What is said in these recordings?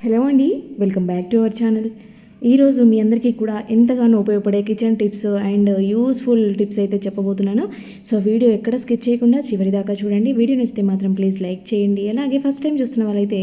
Hello అండి, welcome back to our channel. ఈరోజు మీ అందరికీ కూడా ఎంతగానో ఉపయోగపడే kitchen tips and useful tips అయితే చెప్పబోతున్నాను. సో వీడియో ఎక్కడ స్కిప్ చేయకుండా చివరి దాకా చూడండి. వీడియో నచ్చితే మాత్రం ప్లీజ్ లైక్ చేయండి. అలాగే ఫస్ట్ టైం చూస్తున్న వాళ్ళైతే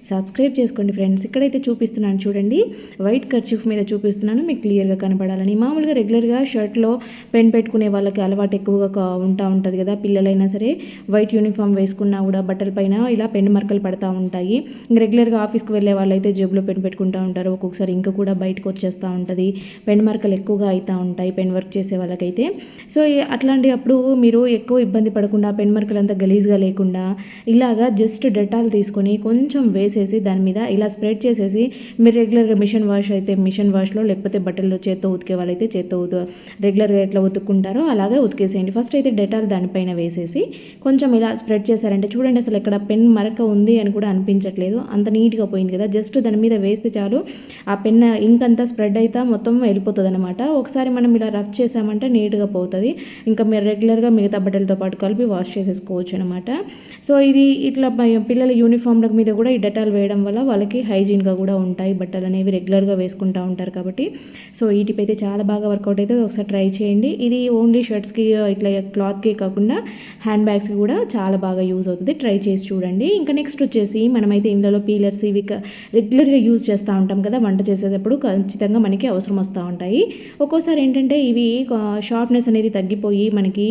సబ్స్క్రైబ్ చేసుకోండి ఫ్రెండ్స్. ఇక్కడైతే చూపిస్తున్నాను చూడండి, వైట్ కర్చీఫ్ మీద చూపిస్తున్నాను, మీకు క్లియర్గా కనపడాలని. మామూలుగా రెగ్యులర్గా షర్ట్లో పెన్ పెట్టుకునే వాళ్ళకి అలవాటు ఎక్కువగా ఉంటుంది కదా, పిల్లలైనా సరే వైట్ యూనిఫామ్ వేసుకున్నా కూడా బట్టల పైన ఇలా పెన్ మరకలు పడతా ఉంటాయి. రెగ్యులర్గా ఆఫీస్కి వెళ్ళే వాళ్ళైతే జేబులో పెన్ పెట్టుకుంటూ ఉంటారు, ఒక్కొక్కసారి ఇంకా కూడా బయటకు వచ్చేస్తూ ఉంటుంది, పెన్ మార్కలు ఎక్కువగా అవుతూ ఉంటాయి పెన్ వర్క్ చేసే వాళ్ళకైతే. సో అట్లాంటి అప్పుడు మీరు ఎక్కువ ఇబ్బంది పడకుండా, పెన్ మార్కలు అంతా గలీజ్గా లేకుండా ఇలాగా జస్ట్ డెటాల్ తీసుకొని కొంచెం వేసేసి దాని మీద ఇలా స్ప్రెడ్ చేసేసి, మీరు రెగ్యులర్గా మిషన్ వాష్ అయితే మిషన్ వాష్లో, లేకపోతే బట్టలు చేత్తో ఉతికే వాళ్ళైతే చేత్తో రెగ్యులర్గా ఎట్లా ఉతుక్కుంటారో అలాగే ఉతికేసేయండి. ఫస్ట్ అయితే డెటాల్ దానిపైన వేసేసి కొంచెం ఇలా స్ప్రెడ్ చేశారంటే చూడండి, అసలు ఎక్కడ పెన్ మరక ఉంది అని కూడా అనిపించట్లేదు, అంత నీట్గా పోయింది కదా. జస్ట్ దాని మీద వేస్తే చాలు, ఆ పెన్ ఇంక్ అంతా స్ప్రెడ్ అయితే మొత్తం వెళ్ళిపోతుంది అనమాట. ఒకసారి మనం ఇలా రఫ్ చేసామంటే నీట్గా పోతుంది. ఇంకా మీరు రెగ్యులర్గా మిగతా బట్టలతో పాటు కలిపి వాష్ చేసేసుకోవచ్చు అనమాట. సో ఇది ఇట్లా పిల్లల యూనిఫామ్ల మీద కూడా ఈ డెటాల్ వేయడం వల్ల వాళ్ళకి హైజీన్గా కూడా ఉంటాయి, బట్టలు అనేవి రెగ్యులర్గా వేసుకుంటూ ఉంటారు కాబట్టి. సో ఈ టిప్ అయితే చాలా బాగా వర్కౌట్ అవుతుంది, ఒకసారి ట్రై చేయండి. ఇది ఓన్లీ షర్ట్స్కి ఇట్లా క్లాత్కి కాకుండా హ్యాండ్ బ్యాగ్స్కి కూడా చాలా బాగా యూజ్ అవుతుంది, ట్రై చేసి చూడండి. ఇంకా నెక్స్ట్ వచ్చేసి మనమైతే ఇంట్లో పీలర్స్ ఇవి రెగ్యులర్గా యూజ్ చేస్తూ ఉంటాం కదా, వంట చేసేటప్పుడు ఖచ్చితంగా మనకి అవసరం వస్తూ ఉంటాయి. ఒక్కోసారి ఏంటంటే ఇవి షార్ప్నెస్ అనేది తగ్గిపోయి మనకి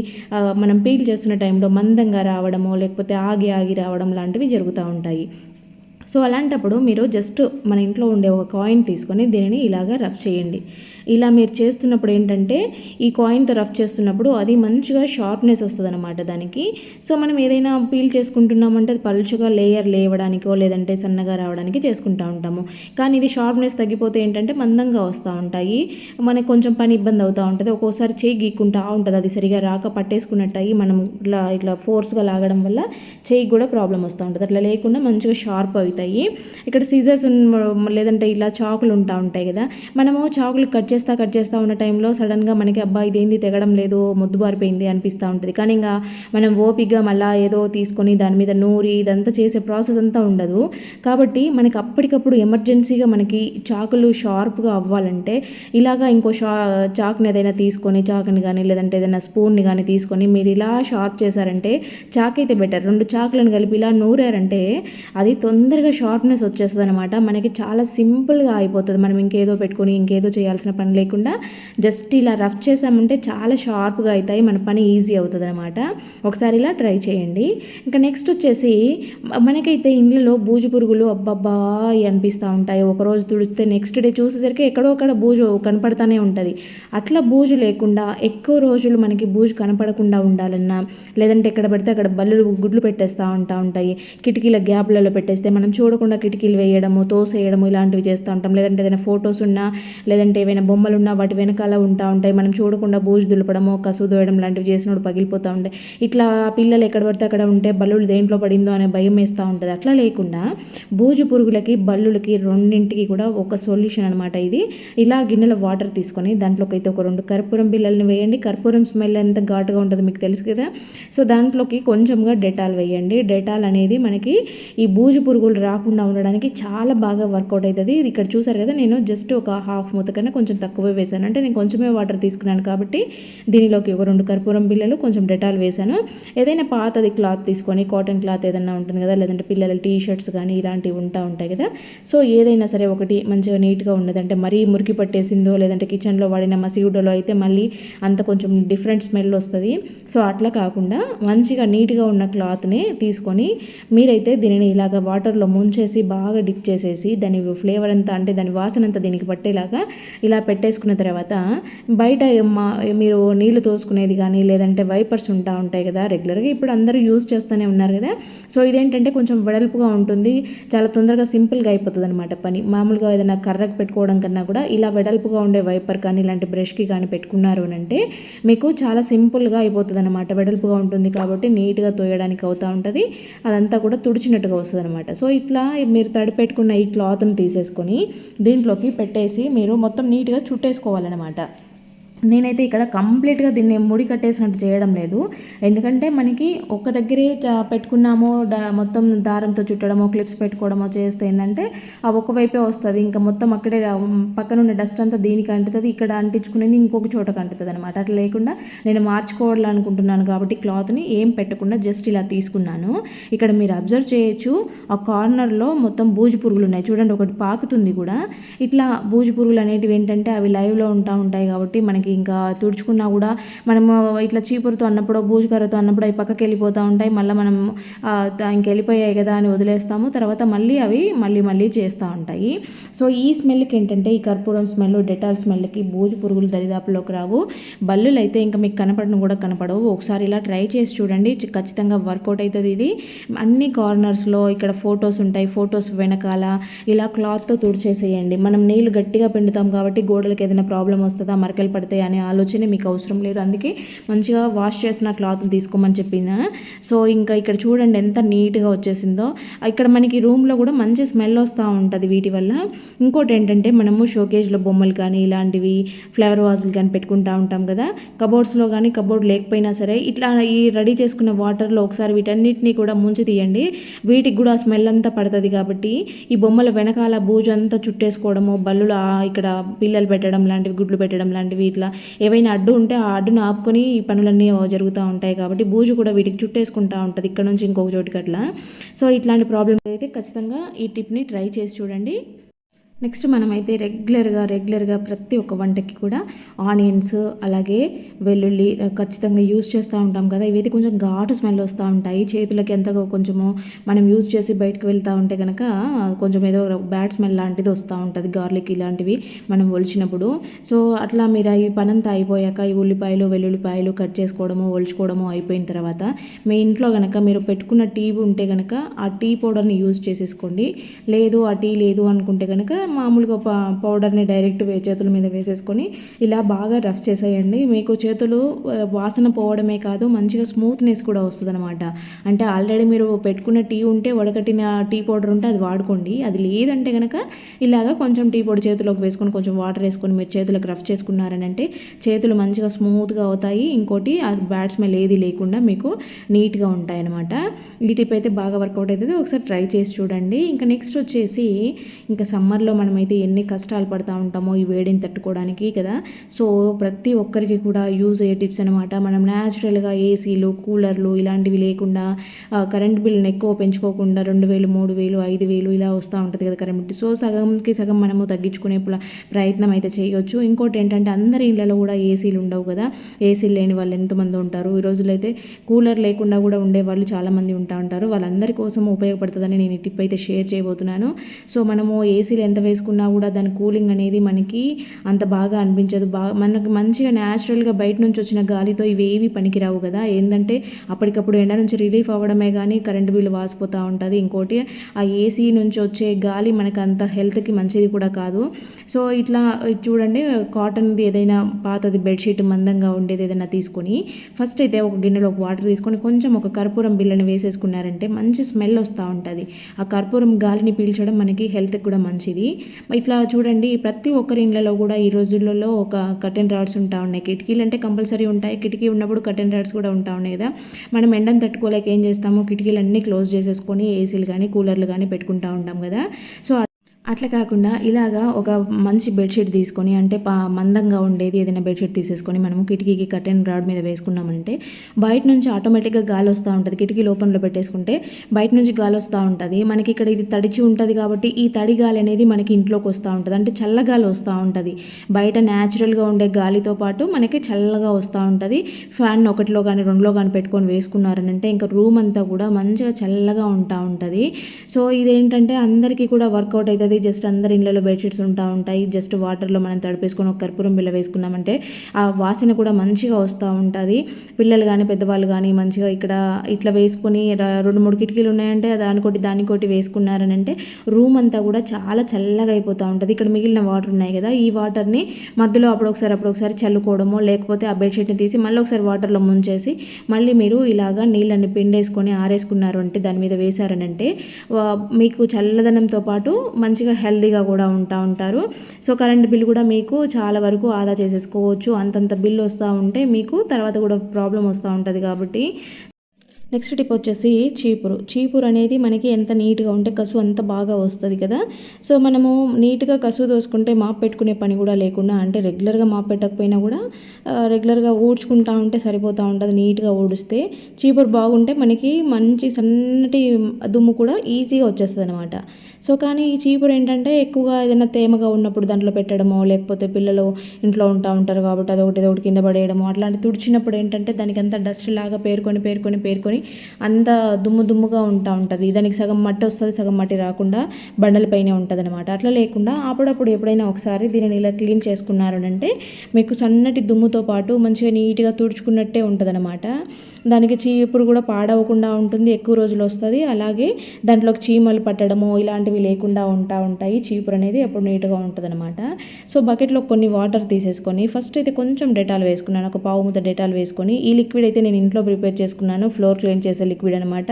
మనం పీల్ చేస్తున్న టైంలో మందంగా రావడము, లేకపోతే ఆగి ఆగి రావడం లాంటివి జరుగుతూ ఉంటాయి. సో అలాంటప్పుడు మీరు జస్ట్ మన ఇంట్లో ఉండే ఒక కాయిన్ తీసుకొని దీనిని ఇలాగా రఫ్ చేయండి. ఇలా మీరు చేస్తున్నప్పుడు ఏంటంటే ఈ కాయిన్తో రఫ్ చేస్తున్నప్పుడు అది మంచిగా షార్ప్నెస్ వస్తుంది అనమాట దానికి. సో మనం ఏదైనా పీల్ చేసుకుంటున్నామంటే అది పలుచగా లేయర్ లేవడానికో లేదంటే సన్నగా రావడానికి చేసుకుంటూ ఉంటాము. కానీ ఇది షార్ప్నెస్ తగ్గిపోతే ఏంటంటే మందంగా వస్తూ ఉంటాయి, మనకు కొంచెం పని ఇబ్బంది అవుతూ ఉంటుంది. ఒక్కోసారి చేయి గీక్కుంటూ ఉంటుంది, అది సరిగా రాక పట్టేసుకున్నట్టు అయ్యి మనం ఇట్లా ఫోర్స్గా లాగడం వల్ల చేయి కూడా ప్రాబ్లం వస్తూ ఉంటుంది. అట్లా లేకుండా మంచిగా షార్ప్ అవుతాయి. ఇక్కడ సీజర్స్ లేదంటే ఇలా చాకులు ఉంటాయి కదా, మనము చాకులు కట్ చేస్తూ ఉన్న టైంలో సడన్గా మనకి అబ్బా ఇదేంది తెగడం లేదు, మొద్దు బారిపోయింది అనిపిస్తూ ఉంటుంది. కానీ ఇంకా మనం ఓపికగా మళ్ళీ ఏదో తీసుకొని దాని మీద నూరి ఇదంతా చేసే ప్రాసెస్ అంతా ఉండదు. కాబట్టి మనకి అప్పటికప్పుడు ఎమర్జెన్సీగా మనకి చాకులు షార్ప్గా అవ్వాలంటే ఇలాగా ఇంకో చాకుని ఏదైనా తీసుకొని, చాకుని కానీ లేదంటే ఏదైనా స్పూన్ని కానీ తీసుకొని మీరు ఇలా షార్ప్ చేశారంటే చాకు అయితే బెటర్. రెండు చాకులను కలిపి ఇలా నూరారంటే అది తొందరగా షార్ప్నెస్ వచ్చేస్తుంది అనమాట. మనకి చాలా సింపుల్గా అయిపోతుంది, మనం ఇంకేదో పెట్టుకొని ఇంకేదో చేయాల్సిన పని లేకుండా జస్ట్ ఇలా రఫ్ చేసామంటే చాలా షార్ప్గా అవుతాయి, మన పని ఈజీ అవుతుంది అనమాట. ఒకసారి ఇలా ట్రై చేయండి. ఇంకా నెక్స్ట్ వచ్చేసి మనకైతే ఇంట్లో బూజు పురుగులు అబ్బబ్బా అనిపిస్తూ ఉంటాయి. ఒకరోజు తుడిస్తే నెక్స్ట్ డే చూసేసరికి ఎక్కడో అక్కడ బూజు కనపడతానే ఉంటుంది. అట్లా బూజు లేకుండా ఎక్కువ రోజులు మనకి బూజు కనపడకుండా ఉండాలన్నా, లేదంటే ఎక్కడ పడితే అక్కడ బల్లులు గుడ్లు పెట్టేస్తూ ఉంటాయి, కిటికీల గ్యాప్లలో పెట్టేస్తే మనం చూడకుండా కిటికీలు వేయడము, తోసేయడము ఇలాంటివి చేస్తూ ఉంటాం. లేదంటే ఏదైనా ఫొటోస్ ఉన్నా లేదంటే ఏవైనా బొమ్మలు ఉన్నా వాటి వెనకాల ఉంటాయి, మనం చూడకుండా బూజు దులపడము, కసు దోయడం లాంటివి చేసినప్పుడు పగిలిపోతూ ఉంటాయి. ఇట్లా పిల్లలు ఎక్కడ పడితే అక్కడ ఉంటే బల్లులు దేంట్లో పడిందో అనే భయం వేస్తూ ఉంటుంది. అట్లా లేకుండా బూజు పురుగులకి బల్లులకి రెండింటికి కూడా ఒక సొల్యూషన్ అనమాట ఇది. ఇలా గిన్నెలో వాటర్ తీసుకొని దాంట్లోకి అయితే ఒక 2 కర్పూరం బిళ్ళల్ని వేయండి. కర్పూరం స్మెల్ ఎంత ఘాటుగా ఉంటుందో మీకు తెలుసు కదా. సో దాంట్లోకి కొంచెంగా డెటాల్ వేయండి. డెటాల్ అనేది మనకి ఈ బూజు పురుగులు రాకుండా ఉండడానికి చాలా బాగా వర్కౌట్ అవుతుంది. ఇది ఇక్కడ చూసారు కదా, నేను జస్ట్ ఒక హాఫ్ మూత కన్నా కొంచెం తక్కువే వేసాను, అంటే నేను కొంచెమే వాటర్ తీసుకున్నాను కాబట్టి దీనిలోకి ఒక 2 కర్పూరం బిళ్ళలు, కొంచెం డెటాల్ వేసాను. ఏదైనా పాతది క్లాత్ తీసుకొని, కాటన్ క్లాత్ ఏదైనా ఉంటుంది కదా, లేదంటే పిల్లల టీ షర్ట్స్ కానీ ఇలాంటివి ఉంటాయి కదా, సో ఏదైనా సరే ఒకటి మంచిగా నీట్గా ఉన్నదంటే మరీ మురికి పట్టేసిందో లేదంటే కిచెన్లో వాడిన మసిగుడ్డలో అయితే మళ్ళీ అంత కొంచెం డిఫరెంట్ స్మెల్ వస్తుంది. సో అట్లా కాకుండా మంచిగా నీట్గా ఉన్న క్లాత్ని తీసుకొని మీరైతే దీనిని ఇలాగ వాటర్లో ముంచేసి బాగా డిప్ చేసేసి దాని ఫ్లేవర్ అంతా, అంటే దాని వాసన అంతా దీనికి పట్టేలాగా ఇలా పెట్టేసుకున్న తర్వాత బయట మీరు నీళ్లు తోసుకునేది కానీ లేదంటే వైపర్స్ ఉంటాయి కదా, రెగ్యులర్గా ఇప్పుడు అందరూ యూజ్ చేస్తూనే ఉన్నారు కదా. సో ఇదేంటంటే కొంచెం వెడల్పుగా ఉంటుంది, చాలా తొందరగా సింపుల్గా అయిపోతుంది అనమాట పని. మామూలుగా ఏదైనా కర్రకు పెట్టుకోవడం కన్నా కూడా ఇలా వెడల్పుగా ఉండే వైపర్ కానీ ఇలాంటి బ్రష్కి కానీ పెట్టుకున్నారు అని అంటే మీకు చాలా సింపుల్గా అయిపోతుంది అనమాట. వెడల్పుగా ఉంటుంది కాబట్టి నీట్గా తోయడానికి అవుతూ ఉంటుంది, అదంతా కూడా తుడిచినట్టుగా వస్తుంది అనమాట. సో ఇట్లా మీరు తడిపెట్టుకున్న ఈ క్లాత్ని తీసేసుకొని దీంట్లోకి పెట్టేసి మీరు మొత్తం నీట్గా చుట్టేసుకోవాలన్నమాట. నేనైతే ఇక్కడ కంప్లీట్గా దీన్ని ముడి కట్టేసినట్టు చేయడం లేదు. ఎందుకంటే మనకి ఒక్క దగ్గరే పెట్టుకున్నామో మొత్తం దారంతో చుట్టడమో క్లిప్స్ పెట్టుకోవడమో చేస్తే ఏంటంటే ఆ ఒకవైపే వస్తుంది, ఇంకా మొత్తం అక్కడే పక్కన ఉన్న డస్ట్ అంతా దీనికి అంటుతుంది, ఇక్కడ అంటించుకునేది ఇంకొక చోటకు అంటుతుంది అనమాట. అట్లా లేకుండా నేను మార్చుకోవాలనుకుంటున్నాను కాబట్టి క్లాత్ని ఏం పెట్టకుండా జస్ట్ ఇలా తీసుకున్నాను. ఇక్కడ మీరు అబ్జర్వ్ చేయొచ్చు, ఆ కార్నర్లో మొత్తం బూజు పురుగులు ఉన్నాయి చూడండి, ఒకటి పాకుతుంది కూడా. ఇట్లా బూజు పురుగులు అనేటివి ఏంటంటే అవి లైవ్లో ఉంటాయి కాబట్టి మనకి ఇంకా తుడుచుకున్నా కూడా మనము ఇట్లా చీపురుతో అన్నప్పుడు బూజుకర్రతో అన్నప్పుడు అవి పక్కకి వెళ్ళిపోతూ ఉంటాయి. మళ్ళీ మనం ఇంకెళ్ళిపోయాయి కదా అని వదిలేస్తాము, తర్వాత మళ్ళీ అవి మళ్ళీ చేస్తూ ఉంటాయి. సో ఈ స్మెల్కి ఏంటంటే ఈ కర్పూరం స్మెల్, డెటాల్ స్మెల్కి బూజు పురుగులు దరిదాపులోకి రావు. బల్లులు అయితే ఇంకా మీకు కనపడను కూడా కనపడవు. ఒకసారి ఇలా ట్రై చేసి చూడండి, ఖచ్చితంగా వర్కౌట్ అవుతుంది. ఇది అన్ని కార్నర్స్లో ఇక్కడ ఫొటోస్ ఉంటాయి, ఫొటోస్ వెనకాల ఇలా క్లాత్తో తుడిచేసేయండి. మనం నీళ్ళు గట్టిగా పిండుతాం కాబట్టి గోడలకు ఏదైనా ప్రాబ్లం వస్తుందా, మరకలు పడతాయి అనే ఆలోచన మీకు అవసరం లేదు. అందుకే మంచిగా వాష్ చేసిన క్లాత్ తీసుకోమని చెప్పిన. సో ఇంకా ఇక్కడ చూడండి ఎంత నీట్గా వచ్చేసిందో. ఇక్కడ మనకి రూమ్లో కూడా మంచి స్మెల్ వస్తూ ఉంటుంది వీటి వల్ల. ఇంకోటి ఏంటంటే మనము షోకేజ్లో బొమ్మలు కానీ ఇలాంటివి ఫ్లవర్ వాజులు కానీ పెట్టుకుంటూ ఉంటాం కదా, కబోర్డ్స్లో కానీ కబోర్డ్ లేకపోయినా సరే ఇట్లా ఈ రెడీ చేసుకున్న వాటర్లో ఒకసారి వీటన్నిటిని కూడా ముంచి తీయండి. వీటికి కూడా స్మెల్ అంతా పడుతుంది కాబట్టి ఈ బొమ్మల వెనకాల బూజు అంతా చుట్టేసుకోవడము, బల్లులు ఇక్కడ పిల్లలు పెట్టడం లాంటివి, గుడ్లు పెట్టడం లాంటివి, ఇట్లా ఏవైనా అడ్డు ఉంటే ఆ అడ్డును ఆపుకొని ఈ పనులన్నీ జరుగుతూ ఉంటాయి కాబట్టి బూజు కూడా వీటికి చుట్టేసుకుంటూ ఉంటుంది ఇక్కడ నుంచి ఇంకొక చోటుకి అట్లా. సో ఇట్లాంటి ప్రాబ్లమ్ అయితే ఖచ్చితంగా ఈ టిప్ని ట్రై చేసి చూడండి. నెక్స్ట్ మనమైతే రెగ్యులర్గా ప్రతి ఒక్క వంటకి కూడా ఆనియన్స్ అలాగే వెల్లుల్లి ఖచ్చితంగా యూజ్ చేస్తూ ఉంటాం కదా. ఇవైతే కొంచెం ఘాటు స్మెల్ వస్తూ ఉంటాయి, చేతులకి ఎంతగా కొంచెము మనం యూజ్ చేసి బయటకు వెళ్తూ ఉంటే కనుక కొంచెం ఏదో బ్యాడ్ స్మెల్ లాంటిది వస్తూ ఉంటుంది, గార్లిక్ ఇలాంటివి మనం ఒలిచినప్పుడు. సో అట్లా మీరు ఈ పనంతా అయిపోయాక ఈ ఉల్లిపాయలు వెల్లుల్లిపాయలు కట్ చేసుకోవడము ఒలుచుకోవడము అయిపోయిన తర్వాత మీ ఇంట్లో కనుక మీరు పెట్టుకున్న టీ ఉంటే కనుక ఆ టీ పౌడర్ని యూజ్ చేసేసుకోండి. లేదు ఆ టీ లేదు అనుకుంటే కనుక మామూలుగా పౌడర్ని డైరెక్ట్ చేతుల మీద వేసేసుకొని ఇలా బాగా రఫ్ చేసేయండి. మీకు చేతులు వాసన పోవడమే కాదు, మంచిగా స్మూత్నెస్ కూడా వస్తుంది అనమాట. అంటే ఆల్రెడీ మీరు పెట్టుకున్న టీ ఉంటే వడకట్టిన టీ పౌడర్ ఉంటే అది వాడుకోండి, అది లేదంటే కనుక ఇలాగా కొంచెం టీ పొడి చేతిలోకి వేసుకొని కొంచెం వాటర్ వేసుకొని మీరు చేతులకు రఫ్ చేసుకున్నారని అంటే చేతులు మంచిగా స్మూత్గా అవుతాయి. ఇంకోటి ఆ బ్యాడ్ స్మెల్ ఏది లేకుండా మీకు నీట్గా ఉంటాయి అనమాట. ఈ టిప్ అయితే బాగా వర్కౌట్ అవుతుంది, ఒకసారి ట్రై చేసి చూడండి. ఇంకా నెక్స్ట్ వచ్చేసి ఇంకా సమ్మర్లో మనమైతే ఎన్ని కష్టాలు పడుతూ ఉంటామో ఈ వేడిని తట్టుకోవడానికి కదా. సో ప్రతి ఒక్కరికి కూడా యూజ్ అయ్యే టిప్స్ అనమాట. మనం న్యాచురల్గా ఏసీలు కూలర్లు ఇలాంటివి లేకుండా కరెంట్ బిల్ని ఎక్కువ పెంచుకోకుండా 2000 3000 5000 ఇలా వస్తూ ఉంటుంది కదా కరెంట్ బిల్. సో సగంకి సగం మనము తగ్గించుకునే ప్రయత్నం అయితే చేయొచ్చు. ఇంకోటి ఏంటంటే అందరి ఇళ్ళలో కూడా ఏసీలు ఉండవు కదా, ఏసీలు లేని వాళ్ళు ఎంతమంది ఉంటారు. ఈ రోజుల్లో అయితే కూలర్ లేకుండా కూడా ఉండే వాళ్ళు చాలామంది ఉంటారు. వాళ్ళందరి కోసం ఉపయోగపడుతుందని నేను ఈ టిప్ అయితే షేర్ చేయబోతున్నాను. సో మనము ఏసీలు ఎంత వేసుకున్నా కూడా దాని కూలింగ్ అనేది మనకి అంత బాగా అనిపించదు. మనకు మంచిగా న్యాచురల్గా బయట నుంచి వచ్చిన గాలితో ఇవేవి పనికిరావు కదా. ఏంటంటే అప్పటికప్పుడు ఎండ నుంచి రిలీఫ్ అవ్వడమే కానీ కరెంటు బిల్లు వాసిపోతూ ఉంటుంది. ఇంకోటి ఆ ఏసీ నుంచి వచ్చే గాలి మనకు అంత హెల్త్కి మంచిది కూడా కాదు. సో ఇట్లా చూడండి, కాటన్ది ఏదైనా పాతది బెడ్షీట్ మందంగా ఉండేది ఏదైనా తీసుకొని ఫస్ట్ అయితే ఒక గిన్నెలో ఒక వాటర్ తీసుకొని కొంచెం ఒక కర్పూరం బిళ్ళని వేసేసుకున్నారంటే మంచి స్మెల్ వస్తూ ఉంటుంది. ఆ కర్పూరం గాలిని పీల్చడం మనకి హెల్త్కి కూడా మంచిది. ఇట్లా చూడండి, ప్రతి ఒక్కరి ఇళ్ళలో కూడా ఈ రోజులలో ఒక కర్టెన్ రాడ్స్ ఉంటా ఉన్నాయి. కిటికీలు అంటే కంపల్సరీ ఉంటాయి, కిటికీ ఉన్నప్పుడు కర్టెన్ రాడ్స్ కూడా ఉంటా ఉన్నాయి కదా. మనం ఎండను తట్టుకోలేక ఏం చేస్తాము, కిటికీలు అన్నీ క్లోజ్ చేసేసుకొని ఏసీలు కానీ కూలర్లు కానీ పెట్టుకుంటూ ఉంటాం కదా. సో అట్లా కాకుండా ఇలాగా ఒక మంచి బెడ్షీట్ తీసుకొని అంటే మందంగా ఉండేది ఏదైనా బెడ్షీట్ తీసేసుకొని మనము కిటికీకి కర్టెన్ రాడ్ మీద వేసుకున్నామంటే బయట నుంచి ఆటోమేటిక్గా గాలి వస్తూ ఉంటుంది. కిటికీ లోపల పెట్టేసుకుంటే బయట నుంచి గాలి వస్తూ ఉంటుంది. మనకి ఇక్కడ ఇది తడిచి ఉంటుంది కాబట్టి ఈ తడి గాలి అనేది మనకి ఇంట్లోకి వస్తూ ఉంటుంది, అంటే చల్లగాలి వస్తూ ఉంటుంది. బయట న్యాచురల్గా ఉండే గాలితో పాటు మనకి చల్లగా వస్తూ ఉంటుంది. ఫ్యాన్ ఒకటిలో కానీ రెండులో కానీ పెట్టుకొని వేసుకున్నారనంటే ఇంకా రూమ్ అంతా కూడా మంచిగా చల్లగా ఉంటుంది. సో ఇదేంటంటే అందరికీ కూడా వర్కౌట్ అవుతుంది. జస్ట్ అందరి ఇళ్ళలో బెడ్షీట్స్ ఉంటాయి. జస్ట్ వాటర్లో మనం తడిపేసుకొని ఒక కర్పూరం బిళ్ళ వేసుకున్నామంటే ఆ వాసన కూడా మంచిగా వస్తూ ఉంటుంది. పిల్లలు కానీ పెద్దవాళ్ళు కానీ మంచిగా ఇక్కడ ఇట్లా వేసుకొని 2-3 కిటికీలు ఉన్నాయంటే దానికోటి వేసుకున్నారని అంటే రూమ్ అంతా కూడా చాలా చల్లగా అయిపోతూ ఉంటుంది. ఇక్కడ మిగిలిన వాటర్ ఉన్నాయి కదా, ఈ వాటర్ని మధ్యలో అప్పుడొకసారి చల్లుకోవడమో లేకపోతే ఆ బెడ్షీట్ని తీసి మళ్ళీ ఒకసారి వాటర్లో ముంచేసి మళ్ళీ మీరు ఇలాగా నీళ్ళని పిండేసుకొని ఆరేసుకున్నారు అంటే దాని మీద వేశారనంటే మీకు చల్లదనంతో పాటు మంచి మంచిగా హెల్తీగా కూడా ఉంటారు. సో కరెంట్ బిల్ కూడా మీకు చాలా వరకు ఆదా చేసేసుకోవచ్చు. అంతంత బిల్ వస్తూ ఉంటే మీకు తర్వాత కూడా ప్రాబ్లం వస్తూ ఉంటుంది కాబట్టి. నెక్స్ట్ టిప్ వచ్చేసి చీపురు అనేది మనకి ఎంత నీట్గా ఉంటే కసు అంత బాగా వస్తుంది కదా. సో మనము నీట్గా కసు దోసుకుంటే మాప్ పెట్టుకునే పని కూడా లేకుండా, అంటే రెగ్యులర్గా మాప్ పెట్టకపోయినా కూడా రెగ్యులర్గా ఊడ్చుకుంటా ఉంటే సరిపోతూ ఉంటుంది. నీట్గా ఊడిస్తే చీపురు బాగుంటే మనకి మంచి సన్నటి దుమ్ము కూడా ఈజీగా వచ్చేస్తుంది అనమాట. సో కానీ ఈ చీపురు ఏంటంటే ఎక్కువగా ఏదైనా తేమగా ఉన్నప్పుడు దాంట్లో పెట్టడమో, లేకపోతే పిల్లలు ఇంట్లో ఉంటారు కాబట్టి అదొకటి కింద పడేయడము, అట్లాంటి తుడిచినప్పుడు ఏంటంటే దానికి అంతా డస్ట్ లాగా పేరుకొని అంత దుమ్ముగా ఉంటుంది. దానికి సగం మట్టి వస్తుంది, సగం మట్టి రాకుండా బండలపైనే ఉంటుంది అనమాట. అట్లా లేకుండా అప్పుడప్పుడు ఎప్పుడైనా ఒకసారి దీనిని ఇలా క్లీన్ చేసుకున్నారు అంటే మీకు సన్నటి దుమ్ముతో పాటు మంచిగా నీట్గా తుడుచుకున్నట్టే ఉంటుంది అనమాట. దానికి చీపురు కూడా పాడవకుండా ఉంటుంది, ఎక్కువ రోజులు వస్తుంది. అలాగే దాంట్లోకి చీమలు పట్టడము ఇలాంటివి లేకుండా ఉంటాయి. చీపురు అనేది ఎప్పుడు నీట్గా ఉంటుంది అనమాట. సో బకెట్లో కొన్ని వాటర్ తీసేసుకొని ఫస్ట్ అయితే కొంచెం డెటాల్ వేసుకున్నాను, ఒక పావు ముద్ద డెటాల్ వేసుకొని. ఈ లిక్విడ్ అయితే నేను ఇంట్లో ప్రిపేర్ చేసుకున్నాను, ఫ్లోర్ క్లీన్ చేసే లిక్విడ్ అనమాట.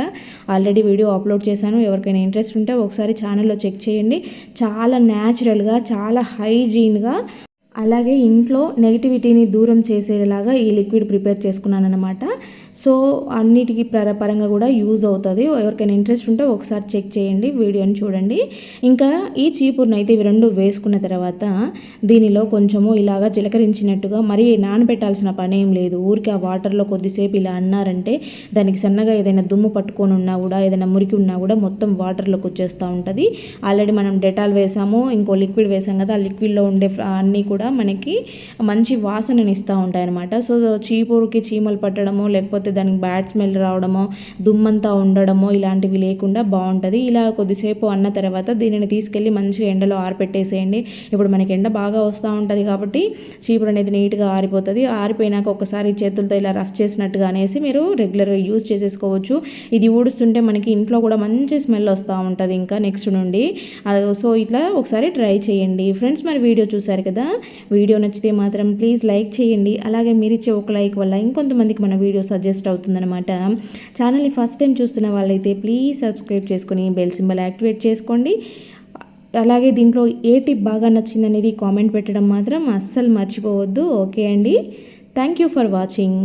ఆల్రెడీ వీడియో అప్లోడ్ చేశాను, ఎవరికైనా ఇంట్రెస్ట్ ఉంటే ఒకసారి ఛానల్లో చెక్ చేయండి. చాలా న్యాచురల్గా, చాలా హైజీన్గా, అలాగే ఇంట్లో నెగిటివిటీని దూరం చేసేలాగా ఈ లిక్విడ్ ప్రిపేర్ చేసుకున్నాను అనమాట. సో అన్నిటికీ పరంగా కూడా యూజ్ అవుతుంది. ఎవరికైనా ఇంట్రెస్ట్ ఉంటే ఒకసారి చెక్ చేయండి, వీడియోని చూడండి. ఇంకా ఈ చీపురుని అయితే ఇవి రెండు వేసుకున్న తర్వాత దీనిలో కొంచెము ఇలాగా చిలకరించినట్టుగా, మరీ నానబెట్టాల్సిన పని ఏం లేదు. ఊరికి ఆ వాటర్లో కొద్దిసేపు ఇలా అన్నారంటే దానికి సన్నగా ఏదైనా దుమ్ము పట్టుకొని ఉన్నా కూడా, ఏదైనా మురికి ఉన్నా కూడా మొత్తం వాటర్లోకి వచ్చేస్తూ ఉంటుంది. ఆల్రెడీ మనం డెటాల్ వేసాము, ఇంకో లిక్విడ్ వేసాం కదా, ఆ లిక్విడ్లో ఉండే అన్నీ కూడా మనకి మంచి వాసనని ఇస్తూ ఉంటాయి అనమాట. సో చీపురుకి చీమలు పట్టడము, లేకపోతే దానికి బ్యాడ్ స్మెల్ రావడమో, దుమ్మంతా ఉండడమో ఇలాంటివి లేకుండా బాగుంటుంది. ఇలా కొద్దిసేపు అన్న తర్వాత దీనిని తీసుకెళ్ళి మంచిగా ఎండలో ఆరిపెట్టేసేయండి. ఇప్పుడు మనకి ఎండ బాగా వస్తూ ఉంటుంది కాబట్టి చీపురు అనేది నీట్గా ఆరిపోతుంది. ఆరిపోయినాక ఒకసారి చేతులతో ఇలా రఫ్ చేసినట్టుగా అనేసి మీరు రెగ్యులర్గా యూజ్ చేసేసుకోవచ్చు. ఇది ఊడుస్తుంటే మనకి ఇంట్లో కూడా మంచి స్మెల్ వస్తూ ఉంటుంది ఇంకా నెక్స్ట్ నుండి. సో ఇట్లా ఒకసారి ట్రై చేయండి ఫ్రెండ్స్. మరి వీడియో చూసారు కదా, వీడియో నచ్చితే మాత్రం ప్లీజ్ లైక్ చేయండి. అలాగే మీరు ఇచ్చే ఒక లైక్ వల్ల ఇంకొంతమందికి మన వీడియో సజెస్ట్ అవుతుందన్నమాట. ఛానల్ని ఫస్ట్ టైం చూస్తున్న వాళ్ళైతే ప్లీజ్ సబ్స్క్రైబ్ చేసుకొని బెల్ సింబల్ యాక్టివేట్ చేసుకోండి. అలాగే దీంట్లో ఏ టిప్ బాగా నచ్చిందనేది కామెంట్ పెట్టడం మాత్రం అస్సలు మర్చిపోవద్దు. ఓకే అండి, థ్యాంక్ యూ ఫర్ వాచింగ్.